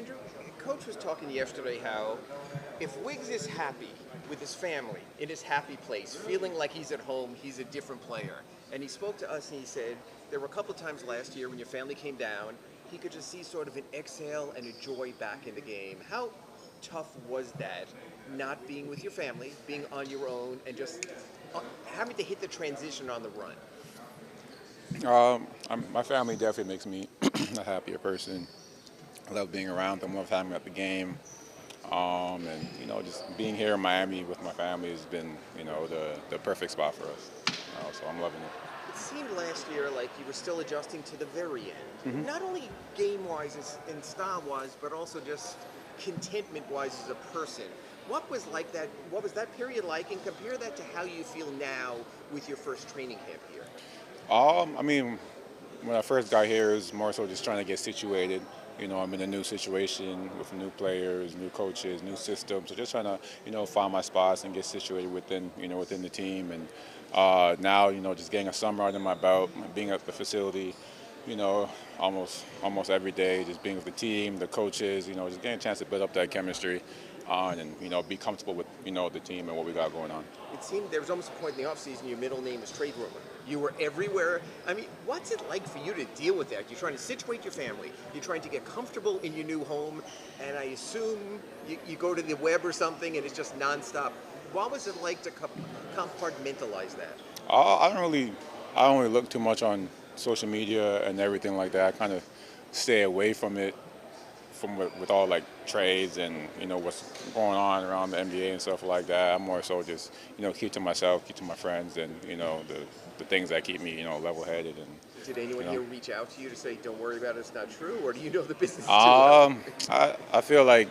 Andrew, Coach was talking yesterday how if Wiggs is happy with his family, in his happy place, feeling like he's at home, he's a different player. And he spoke to us and he said there were a couple times last year when your family came down, he could just see sort of an exhale and a joy back in the game. How tough was that, not being with your family, being on your own, and just having to hit the transition on the run? My family definitely makes me a happier person. I love being around them, love having them at the game. And just being here in Miami with my family has been, the perfect spot for us. So I'm loving it. It seemed last year like you were still adjusting to the very end, not only game-wise and style-wise, but also just contentment-wise as a person. What was like that? What was that period like? And compare that to how you feel now with your first training camp here. I mean, when I first got here, it was more so just trying to get situated. I'm in a new situation with new players, new coaches, new systems. So just trying to, find my spots and get situated within the team. And now, just getting a summer under my belt, being at the facility, almost every day, just being with the team, the coaches, just getting a chance to build up that chemistry and, be comfortable with, the team and what we got going on. It seemed there was almost a point in the offseason your middle name was trade rumor. You were everywhere. I mean, what's it like for you to deal with that? You're trying to situate your family. You're trying to get comfortable in your new home. And I assume you go to the web or something and it's just nonstop. What was it like to compartmentalize that? I don't really look too much on social media and everything like that. I kind of stay away from it, with all like trades and what's going on around the NBA and stuff like that. I'm more so just keep to myself, keep to my friends, and the things that keep me level-headed. And did anyone here reach out to you to say, "Don't worry about it, it's not true," or do you know the business too well? I feel like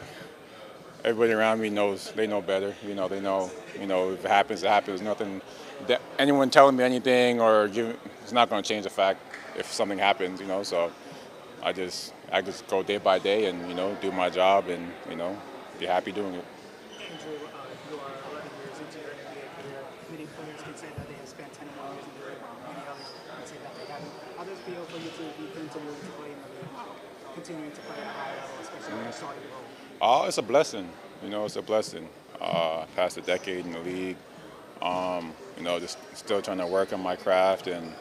everybody around me knows. They know better. They know. If it happens, it happens. Nothing. That anyone telling me anything or it's not going to change the fact if something happens. So I just go day by day and do my job and be happy doing it. Andrew, you are 11 years into your NBA career. Many players can say that they have spent 10 or more years in the league. Many others can say that they haven't. How does it feel for you to be continuing to play in the league, continuing to play at a high level, especially when you're starting role? It's a blessing. It's a blessing. Past a decade in the league. Just still trying to work on my craft and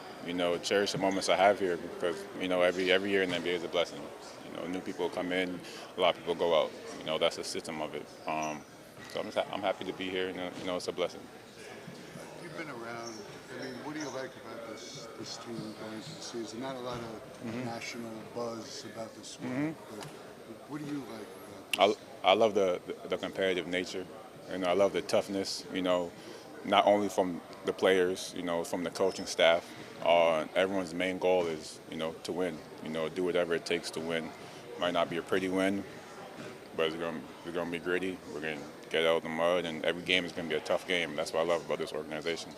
cherish the moments I have here because every year in the NBA is a blessing. New people come in, a lot of people go out. That's the system of it. So I'm happy to be here. And, it's a blessing. You've been around. I mean, what do you like about this team going into the season? Not a lot of national buzz about this one, but what do you like about this? I love the competitive nature. I love the toughness. Not only from the players, from the coaching staff. Everyone's main goal is, to win. Do whatever it takes to win. Might not be a pretty win, but it's going to be gritty. We're going to get out of the mud, and every game is going to be a tough game. That's what I love about this organization.